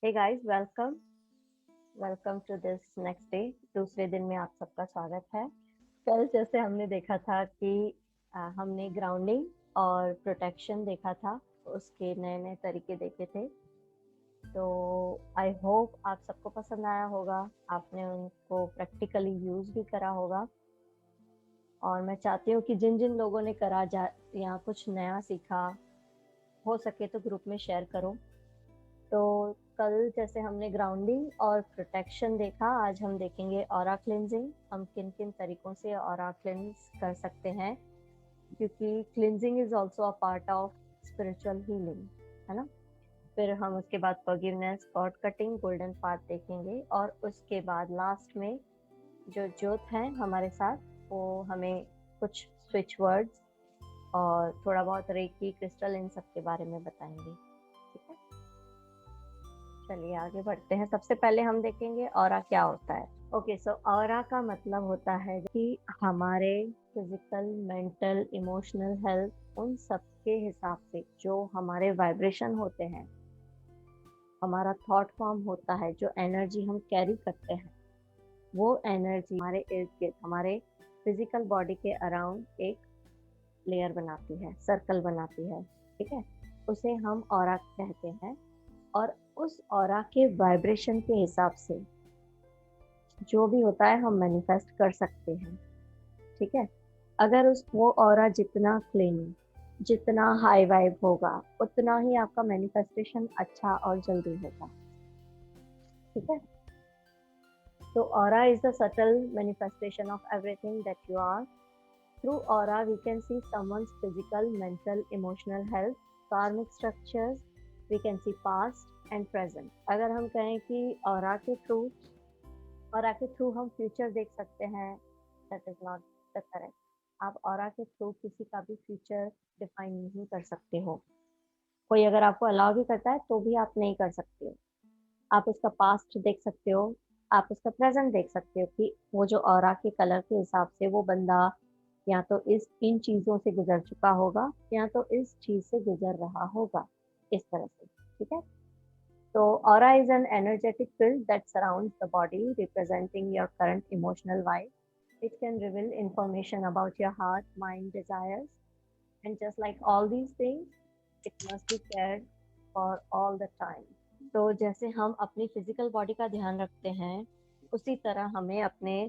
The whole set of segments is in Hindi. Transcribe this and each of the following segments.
Hey guys, welcome welcome to this next day. दूसरे दिन में आप सबका स्वागत है। कल जैसे हमने देखा था कि हमने ग्राउंडिंग और प्रोटेक्शन देखा था, उसके नए नए तरीके देखे थे। तो आई होप आप सबको पसंद आया होगा, आपने उनको प्रैक्टिकली यूज भी करा होगा। और मैं चाहती हूँ कि जिन जिन लोगों ने करा जा या कुछ नया सीखा, हो सके तो ग्रुप में शेयर करो। तो कल जैसे हमने ग्राउंडिंग और प्रोटेक्शन देखा, आज हम देखेंगे ऑरा क्लिनजिंग। हम किन किन तरीकों से ऑरा क्लिनज कर सकते हैं, क्योंकि cleansing is also a part of spiritual healing, है ना। फिर हम उसके बाद forgiveness, cord cutting, golden path देखेंगे, और उसके बाद लास्ट में जो ज्योत हैं हमारे साथ, वो हमें कुछ स्विच वर्ड्स और थोड़ा बहुत रेकी, क्रिस्टल, इन सब के बारे में बताएंगे। ठीक है, चलिए आगे बढ़ते हैं। सबसे पहले हम देखेंगे ऑरा क्या होता है। ओके, सो ऑरा का मतलब होता है कि हमारे फिजिकल, मेंटल, इमोशनल हेल्थ, उन सब के हिसाब से जो हमारे वाइब्रेशन होते हैं, हमारा थॉट फॉर्म होता है, जो एनर्जी हम कैरी करते हैं, वो एनर्जी हमारे इर्द गिर्द, हमारे फिजिकल बॉडी के अराउंड एक लेयर बनाती है, सर्कल बनाती है। ठीक है, उसे हम ऑरा कहते हैं। और उस ऑरा के वाइब्रेशन के हिसाब से जो भी होता है हम मैनिफेस्ट कर सकते हैं। ठीक है, अगर उस वो ऑरा जितना क्लीन, जितना हाई वाइब होगा, उतना ही आपका मैनिफेस्टेशन अच्छा और जल्दी होगा। ठीक है, तो aura is the subtle manifestation of everything that you are. Through aura we can see someone's physical, mental, emotional health, karmic structures, we can see past and present. अगर हम कहें कि ऑरा के थ्रू हम फ्यूचर देख सकते हैं, that is not the correct. आप ऑरा के थ्रू किसी का भी फ्यूचर डिफाइन नहीं कर सकते हो। कोई अगर आपको अलाउ भी करता है तो भी आप नहीं कर सकते हो। आप उसका पास्ट देख सकते हो, आप उसका प्रेजेंट देख सकते हो कि वो जो ऑरा के कलर के हिसाब से वो बंदा या तो इस इन चीजों से गुजर चुका होगा, या तो इस चीज से गुजर रहा होगा, इस तरह से। ठीक है, so aura is an energetic field that surrounds the body, representing your current emotional vibe. It can reveal information about your heart, mind, desires, and just like all these things, it must be cared for all the time. तो जैसे हम अपनी फिजिकल बॉडी का ध्यान रखते हैं, उसी तरह हमें अपने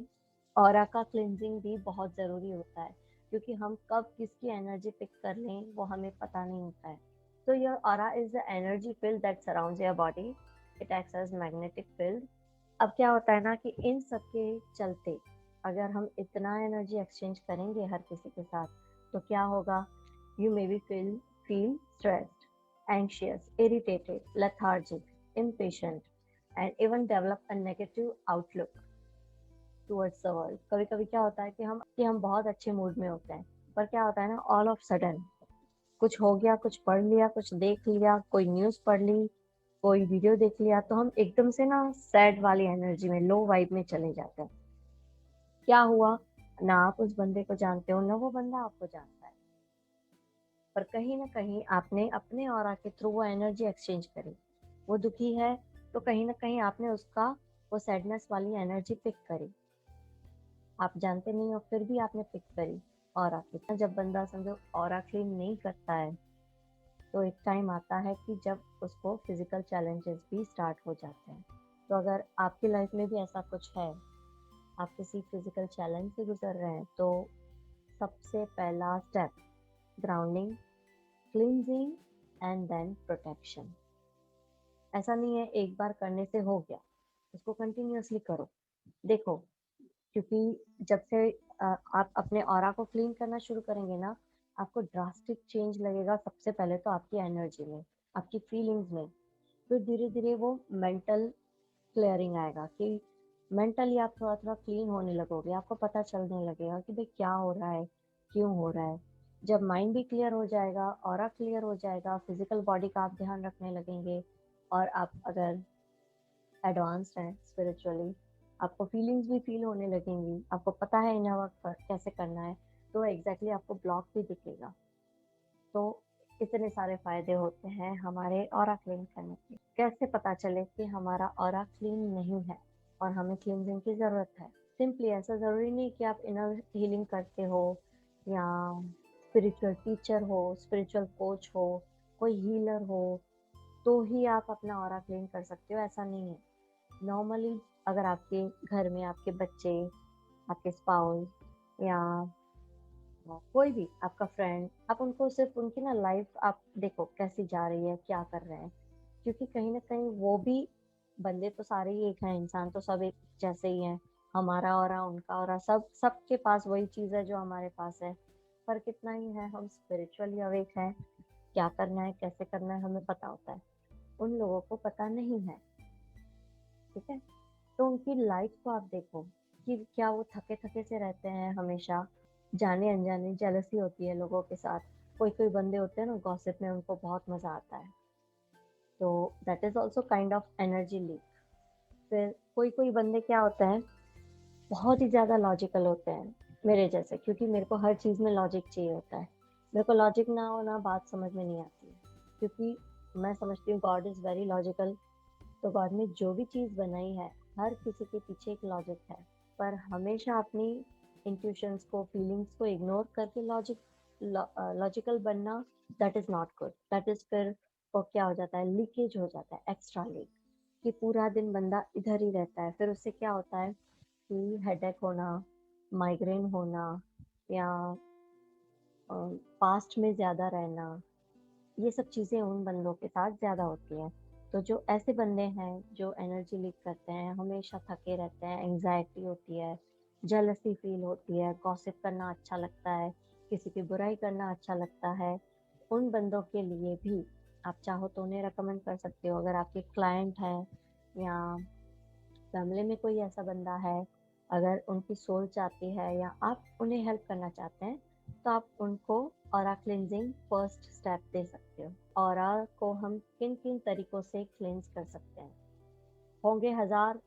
ऑरा का क्लिनजिंग भी बहुत ज़रूरी होता है, क्योंकि हम कब किसकी एनर्जी पिक कर लें वो हमें पता नहीं होता है। So your aura is the energy field that surrounds your body. It acts as magnetic field. अब क्या होता है ना कि इन सब के चलते अगर हम इतना एनर्जी एक्सचेंज करेंगे हर किसी के साथ, तो क्या होगा? You may be feel stressed, anxious, irritated, lethargic, impatient, and even develop a negative outlook towards the world. कभी कभी क्या होता है कि हम बहुत अच्छे मूड में होते हैं, पर क्या होता है ना, ऑल ऑफ सडन कुछ हो गया, कुछ पढ़ लिया, कुछ देख लिया, कोई न्यूज़ पढ़ ली, कोई वीडियो देख लिया, तो हम एकदम से ना सैड वाली एनर्जी में, लो वाइब में चले जाते हैं। क्या हुआ? ना आप उस बंदे को जानते हो, ना वो बंदा आपको जानता है, पर कहीं ना कहीं आपने अपने ऑरा के थ्रू वो एनर्जी एक्सचेंज करी। वो दुखी है, तो कहीं ना कहीं आपने उसका वो सैडनेस वाली एनर्जी पिक करी। आप जानते नहीं हो, फिर भी आपने पिक करी ऑरा की। जब बंदा समझो ऑरा क्लीन नहीं करता है, तो एक टाइम आता है कि जब उसको फिजिकल चैलेंजेस भी स्टार्ट हो जाते हैं। तो अगर आपकी लाइफ में भी ऐसा कुछ है, आप किसी फिजिकल चैलेंज से गुजर रहे हैं, तो सबसे पहला step grounding, cleansing and then protection. ऐसा नहीं है एक बार करने से हो गया, उसको कंटिन्यूअसली करो। देखो, क्योंकि जब से आप अपने ऑरा को क्लीन करना शुरू करेंगे ना, आपको ड्रास्टिक चेंज लगेगा। सबसे पहले तो आपकी एनर्जी में, आपकी फीलिंग्स में, फिर धीरे धीरे वो मेंटल क्लियरिंग आएगा कि मेंटली आप थोड़ा थोड़ा क्लीन होने लगोगे। आपको पता चलने लगेगा कि भाई क्या हो रहा है, क्यों हो रहा है। जब माइंड भी क्लियर हो जाएगा, ऑरा क्लियर हो जाएगा, फिजिकल बॉडी का आप ध्यान रखने लगेंगे, और आप अगर एडवांस्ड हैं स्पिरिचुअली, आपको फीलिंग्स भी फील होने लगेंगी, आपको पता है इनर वर्क कैसे करना है, तो एग्जैक्टली आपको ब्लॉक भी दिखेगा। तो इतने सारे फायदे होते हैं हमारे ऑरा क्लीन करने के। कैसे पता चले कि हमारा ऑरा क्लीन नहीं है और हमें क्लींजिंग की जरूरत है? सिंपली, ऐसा जरूरी नहीं कि आप इनर हीलिंग करते हो या स्पिरिचुअल टीचर हो, स्पिरिचुअल कोच हो, कोई हीलर हो तो ही आप अपना ऑरा क्लीन कर सकते हो, ऐसा नहीं है। नॉर्मली अगर आपके घर में आपके बच्चे, आपके स्पाउस या कोई भी आपका फ्रेंड, आप उनको सिर्फ उनकी ना लाइफ आप देखो कैसी जा रही है, क्या कर रहे हैं, क्योंकि कहीं ना कहीं वो भी बंदे तो सारे ही एक हैं, इंसान तो सब एक जैसे ही हैं। हमारा और उनका और सब सबके पास वही चीज है जो हमारे पास है। फर्क इतना ही है, हम स्पिरिचुअली अवेक हैं, क्या करना है कैसे करना है हमें पता होता है, उन लोगों को पता नहीं है। ठीक है, तो उनकी लाइफ को आप देखो कि क्या वो थके थके से रहते हैं हमेशा, जाने अनजाने जेलसी होती है लोगों के साथ। कोई कोई बंदे होते हैं ना गॉसिप में उनको बहुत मजा आता है, तो that is also kind of energy leak. फिर कोई कोई बंदे क्या होता है, बहुत ही ज्यादा लॉजिकल होते हैं मेरे जैसे, क्योंकि मेरे को हर चीज में लॉजिक चाहिए होता है। मेरे को लॉजिक ना हो ना बात समझ में नहीं आती है, क्योंकि मैं समझती हूँ गॉड इज वेरी लॉजिकल। तो गॉड ने जो भी चीज बनाई है, हर किसी के पीछे एक लॉजिक है। पर हमेशा अपनी इंट्यूशंस को, फीलिंग्स को इग्नोर करके लॉजिकल बनना, that is not good. That is फिर वो क्या हो जाता है, लीकेज हो जाता है, एक्स्ट्रा लीक, कि पूरा दिन बंदा इधर ही रहता है। फिर उससे क्या होता है कि हेडेक होना, माइग्रेन होना, या पास्ट में ज्यादा रहना, ये सब चीजें उन बंदों के साथ ज्यादा होती हैं। तो जो ऐसे बंदे हैं जो एनर्जी लीक करते हैं, हमेशा थके रहते हैं, एंजाइटी होती है, जेलसी फील होती है, गॉसिप करना अच्छा लगता है, किसी की बुराई करना अच्छा लगता है, उन बंदों के लिए भी आप चाहो तो उन्हें रेकमेंड कर सकते हो। अगर आपके क्लाइंट हैं या फैमिली में कोई ऐसा बंदा है, अगर उनकी सोल चाहती है या आप उन्हें हेल्प करना चाहते हैं, तो आप उनको ऑरा क्लिनजिंग फर्स्ट स्टेप दे सकते हो। ऑरा को हम किन किन तरीकों से क्लिनज कर सकते हैं, होंगे हजार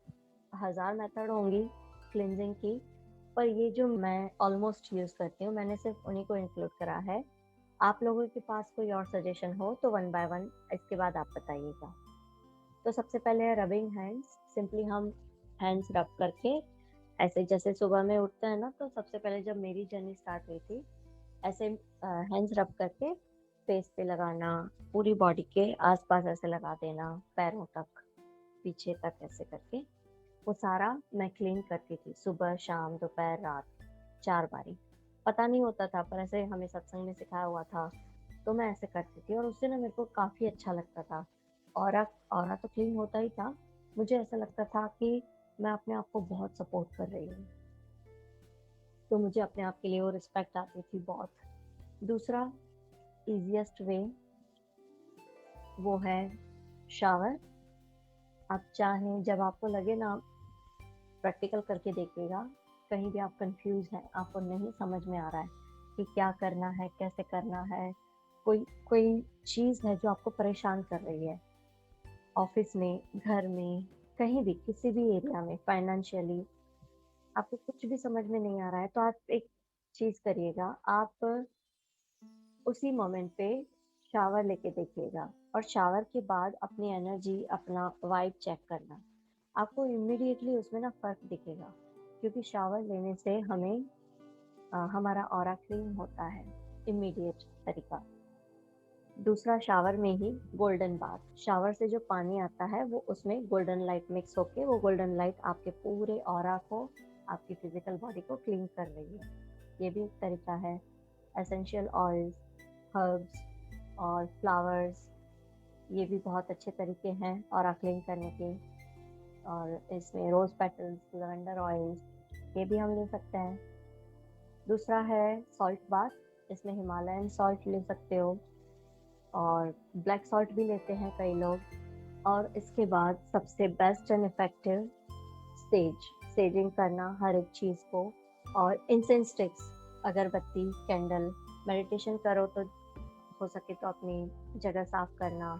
हजार मेथड होंगी क्लिनजिंग की, पर ये जो मैं ऑलमोस्ट यूज करती हूँ, मैंने सिर्फ उन्हीं को इंक्लूड करा है। आप लोगों के पास कोई और सजेशन हो तो वन बाय वन इसके बाद आप बताइएगा। तो सबसे पहले है रबिंग हैंड्स। सिंपली हम हैंड्स रब करके, ऐसे जैसे सुबह में उठते हैं ना, तो सबसे पहले जब मेरी जर्नी स्टार्ट हुई थी, ऐसे हैंड्स रब करके फेस पे लगाना, पूरी बॉडी के आसपास ऐसे लगा देना, पैरों तक, पीछे तक ऐसे करके, वो सारा मैं क्लीन करती थी सुबह शाम दोपहर रात, 4 बारी। पता नहीं होता था पर ऐसे हमें सत्संग में सिखाया हुआ था, तो मैं ऐसे करती थी और उससे ना मेरे को काफी अच्छा लगता था। ऑरा ऑरा तो क्लीन होता ही था, मुझे ऐसा लगता था कि मैं अपने आप को बहुत सपोर्ट कर रही हूँ, तो मुझे अपने आप के लिए वो रिस्पेक्ट आती थी बहुत। दूसरा इजिएस्ट वे वो है शावर। आप चाहें, जब आपको लगे ना, प्रैक्टिकल करके देखिएगा, कहीं भी आप कंफ्यूज हैं, आपको नहीं समझ में आ रहा है कि क्या करना है कैसे करना है, कोई कोई चीज है जो आपको परेशान कर रही है, ऑफिस में, घर में, कहीं भी, किसी भी एरिया में, फाइनेंशियली आपको कुछ भी समझ में नहीं आ रहा है, तो आप एक चीज करिएगा, आप उसी मोमेंट पे शावर लेके देखिएगा, और शावर के बाद अपनी एनर्जी, अपना वाइब चेक करना, आपको इमिडिएटली उसमें ना फर्क दिखेगा, क्योंकि शावर लेने से हमें हमारा ऑरा क्लीन होता है, इमीडिएट तरीका। दूसरा, शावर में ही गोल्डन बाथ। शावर से जो पानी आता है वो, उसमें गोल्डन लाइट मिक्स होके, वो गोल्डन लाइट आपके पूरे ऑरा को, आपकी फिजिकल बॉडी को क्लीन कर रही है, ये भी एक तरीका है। एसेंशियल ऑयल्स, हर्ब्स और फ्लावर्स, ये भी बहुत अच्छे तरीके हैं ऑरा क्लीन करने के। और इसमें रोज पेटल्स, लवेंडर ऑयल्स, ये भी हम ले सकते हैं। दूसरा है सॉल्ट बाथ, इसमें हिमालयन सॉल्ट ले सकते हो, और ब्लैक सॉल्ट भी लेते हैं कई लोग। और इसके बाद सबसे बेस्ट एंड इफेक्टिव, सेज, सेजिंग करना हर एक चीज को, और इंसेंस स्टिक्स, अगरबत्ती, कैंडल। मेडिटेशन करो तो हो सके तो अपनी जगह साफ करना,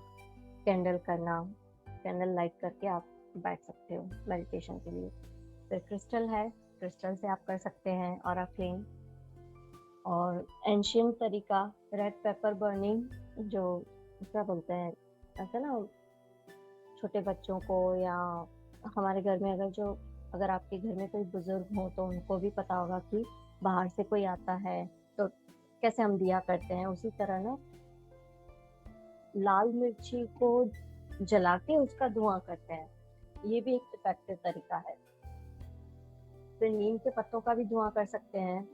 कैंडल करना, कैंडल लाइट करके आप बैठ सकते हो मेडिटेशन के लिए। फिर क्रिस्टल है, क्रिस्टल से आप कर सकते हैं ऑरा क्लीन। और एंशियंट तरीका रेड पेपर बर्निंग, जो क्या बोलते हैं ऐसा ना, छोटे बच्चों को या हमारे घर में अगर आपके घर में कोई बुजुर्ग हो तो उनको भी पता होगा कि बाहर से कोई आता है तो कैसे हम दिया करते हैं, उसी तरह ना लाल मिर्ची को जला के उसका धुआं करते हैं। ये भी एक इफेक्टिव तरीका है। फिर नीम के पत्तों का भी धुआं कर सकते हैं,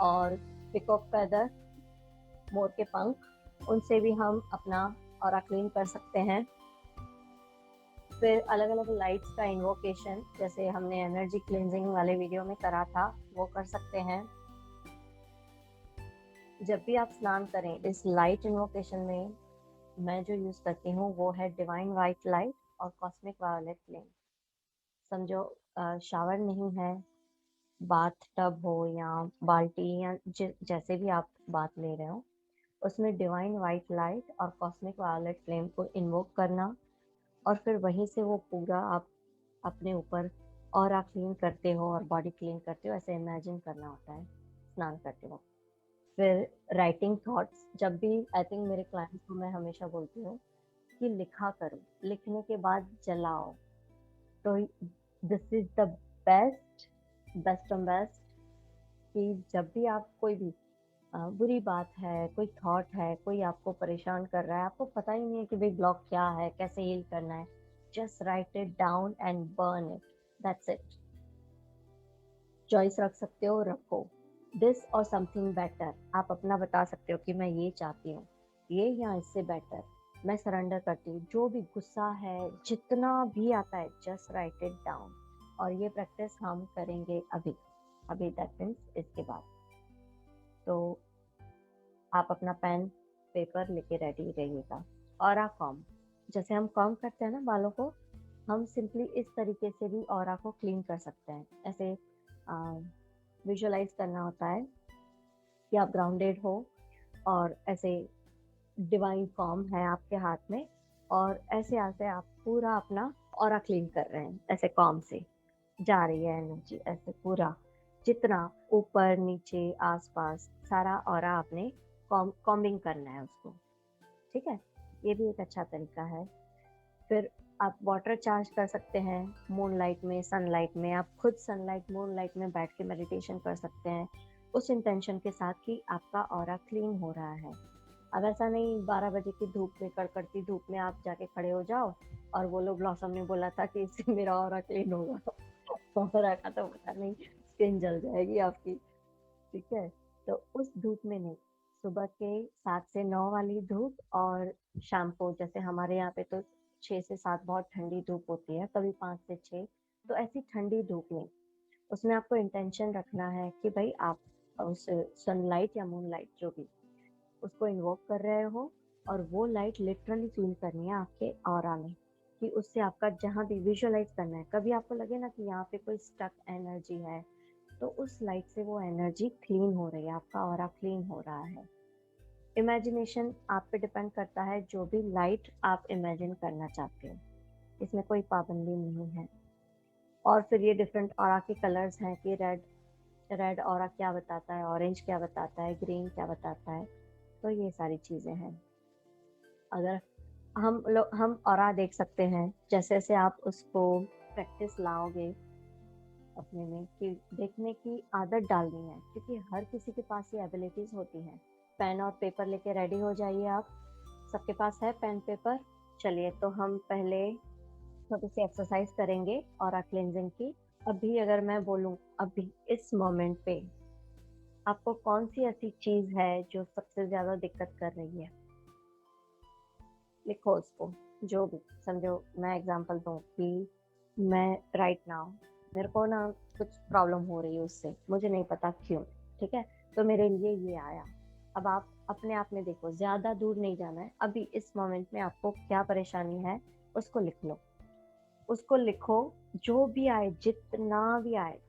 और पिकॉक फेदर, मोर के पंख, उनसे भी हम अपना ऑरा क्लीन कर सकते हैं। फिर अलग अलग लाइट्स का इन्वोकेशन, जैसे हमने एनर्जी क्लींजिंग वाले वीडियो में करा था, वो कर सकते हैं। जब भी आप स्नान करें, इस लाइट इन्वोकेशन में मैं जो यूज करती हूँ वो है डिवाइन वाइट लाइट और कॉस्मिक वायोलेट फ्लेम। समझो शावर नहीं है, बाथ टब हो या बाल्टी या जैसे भी आप बात ले रहे हो, उसमें डिवाइन वाइट लाइट और कॉस्मिक वायोलेट फ्लेम को इन्वोक करना, और फिर वहीं से वो पूरा आप अपने ऊपर ऑरा क्लीन करते हो और बॉडी क्लीन करते हो, ऐसे इमेजिन करना होता है स्नान करते वक्त। फिर राइटिंग थॉट्स, जब भी आई थिंक मेरे क्लाइंट्स को मैं हमेशा बोलती हूँ कि लिखा करो, लिखने के बाद जलाओ। तो this is the best best of best, कि जब भी आप कोई भी बुरी बात है, कोई थॉट है, कोई आपको परेशान कर रहा है, आपको पता ही नहीं है कि भाई ब्लॉक क्या है, कैसे हील करना है, just right it down and burn it, that's it. Choice रख सकते हो, रखो दिस और समथिंग बेटर, आप अपना बता सकते हो कि मैं ये चाहती हूँ, ये या इससे बेटर मैं सरेंडर करती हूँ। जो भी गुस्सा है, जितना भी आता है, जस्ट राइट इट डाउन। और ये प्रैक्टिस हम करेंगे अभी अभी, दैट मीन्स इसके बाद। तो आप अपना पेन पेपर लेके रेडी रहिएगा। ऑरा कॉम, जैसे हम कॉम करते हैं ना बालों को, हम सिंपली इस तरीके से भी ऑरा को क्लीन कर सकते हैं। ऐसे विजुअलाइज करना होता है कि आप ग्राउंडेड हो और ऐसे डिवाइन कॉम है आपके हाथ में, और ऐसे ऐसे आप पूरा अपना ऑरा क्लीन कर रहे हैं, ऐसे कॉम से जा रही है एनर्जी, ऐसे पूरा जितना ऊपर नीचे आसपास सारा ऑरा आपने कॉम्बिंग करना है उसको। ठीक है, ये भी एक अच्छा तरीका है। फिर आप वाटर चार्ज कर सकते हैं मूनलाइट में, सनलाइट में। आप खुद सनलाइट मूनलाइट में बैठ के मेडिटेशन कर सकते हैं उस इंटेंशन के साथ कि आपका ऑरा क्लीन हो रहा है। अब ऐसा नहीं 12 बजे की धूप में, कड़कड़ती धूप में आप जाके खड़े हो जाओ और बोलो ब्लॉसम ने बोला था कि इससे मेरा ऑरा क्लीन होगा। ऑरा का तो पता नहीं, स्किन जल जाएगी आपकी। ठीक है, तो उस धूप में नहीं, सुबह के 7 से 9 वाली धूप, और शाम को जैसे हमारे यहाँ पे तो 6 से 7 बहुत ठंडी धूप होती है, कभी 5 से 6, तो ऐसी ठंडी धूप में उसमें आपको इंटेंशन रखना है कि भाई आप उस सनलाइट या मूनलाइट जो भी, उसको इन्वोक कर रहे हो, और वो लाइट लिटरली फील करनी है आपके ऑरा में, कि उससे आपका जहाँ भी विजुअलाइज करना है, कभी आपको लगे ना कि यहाँ पे कोई स्टक एनर्जी है, तो उस लाइट से वो एनर्जी क्लीन हो रही है, आपका ऑरा क्लीन हो रहा है। इमेजिनेशन आप पे डिपेंड करता है, जो भी लाइट आप इमेजिन करना चाहते हो, इसमें कोई पाबंदी नहीं है। और फिर ये डिफरेंट ऑरा के कलर्स हैं कि रेड रेड ऑरा क्या बताता है, ऑरेंज क्या बताता है, ग्रीन क्या बताता है, तो ये सारी चीजें हैं। अगर हम ऑरा देख सकते हैं, जैसे जैसे आप उसको प्रैक्टिस लाओगे अपने में, कि देखने की आदत डालनी है, क्योंकि हर किसी के पास ये एबिलिटीज होती हैं। पेन और पेपर लेके रेडी हो जाइए आप, सबके पास है पेन पेपर। चलिए, तो हम पहले छोटी सी एक्सरसाइज करेंगे ऑरा क्लेंजिंग की। अभी अगर मैं बोलूं, अभी इस मोमेंट पे आपको कौन सी ऐसी चीज है जो सबसे ज्यादा दिक्कत कर रही है, लिखो उसको। जो भी समझो, मैं एग्जांपल दूं कि मैं राइट नाउ मेरे को ना कुछ प्रॉब्लम हो रही है उससे, मुझे नहीं पता क्यों। ठीक है, तो मेरे लिए ये आया। अब आप अपने आप में देखो, ज्यादा दूर नहीं जाना है, अभी इस मोमेंट में आपको क्या परेशानी है उसको लिख लो। उसको लिखो, जो भी आए, जितना भी आए,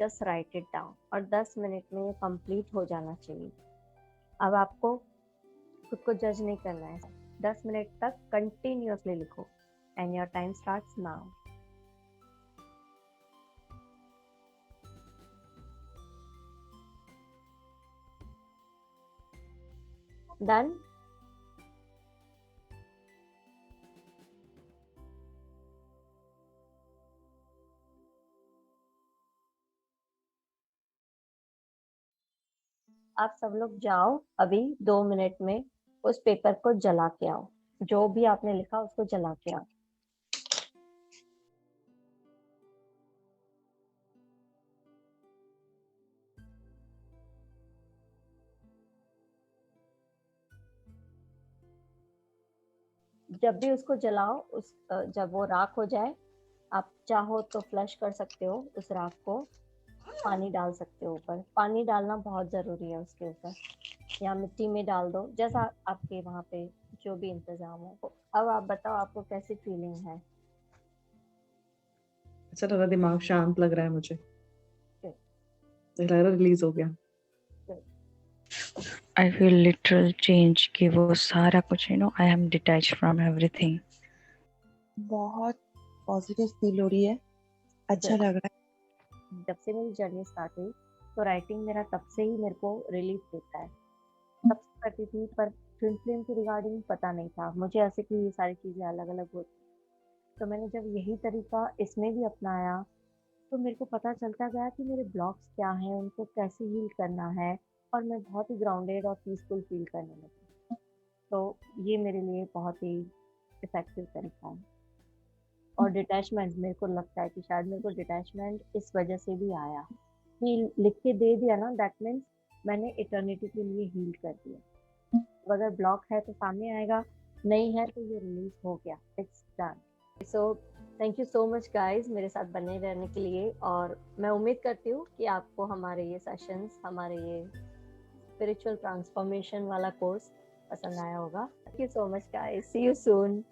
जस्ट राइट इट डाउन, और 10 मिनट में ये कंप्लीट हो जाना चाहिए। अब आपको खुद को जज नहीं करना है, 10 मिनट तक कंटिन्यूअसली लिखो, and your time starts now. Done. आप सब लोग जाओ अभी 2 मिनट में उस पेपर को जला के आओ, जो भी आपने लिखा उसको जला के आओ। जब भी उसको जलाओ जब वो राख हो जाए, आप चाहो तो फ्लश कर सकते हो उस राख को, पानी डाल सकते हो ऊपर। पानी डालना बहुत जरूरी है उसके ऊपर, या मिट्टी में डाल दो, जैसा आपके वहाँ पे जो भी इंतजाम हो। अब आप बताओ आपको कैसी फीलिंग है? अच्छा लग रहा, दिमाग शांत लग रहा है मुझे, Good, लग रहा रिलीज हो गया। good. I feel literal change कि वो सारा कुछ I am detached from everything. बहुत पॉजिटिव फील हो रही है, अच्छा Good. लग रहा है। जब से मेरी जर्नी स्टार्ट हुई तो राइटिंग मेरा तब से ही मेरे को रिलीफ देता है। तब से करती थी पर ट्विन फ्लेम के रिगार्डिंग पता नहीं था मुझे ऐसे कि ये सारी चीज़ें अलग अलग होती। तो मैंने जब यही तरीका इसमें भी अपनाया तो मेरे को पता चलता गया कि मेरे ब्लॉक्स क्या हैं, उनको कैसे हील करना है, और मैं बहुत ही ग्राउंडेड और पीसफुल फील करने लगी। तो ये मेरे लिए बहुत ही इफेक्टिव तरीका है। और डिटैचमेंट, मेरे को लगता है कि शायद मेरे को डिटैचमेंट इस वजह से भी आया कि लिख के दे दिया ना, दैट मीन्स मैंने इटर्निटी के लिए हील कर दिया। तो अगर ब्लॉक है तो सामने आएगा, नहीं है तो ये रिलीज हो गया, it's done. So thank you so much guys मेरे साथ बने रहने के लिए, और मैं उम्मीद करती हूँ कि आपको हमारे ये सेशंस, हमारे ये स्पिरिचुअल ट्रांसफॉर्मेशन वाला कोर्स पसंद आया होगा। Thank you so much guys, see you soon.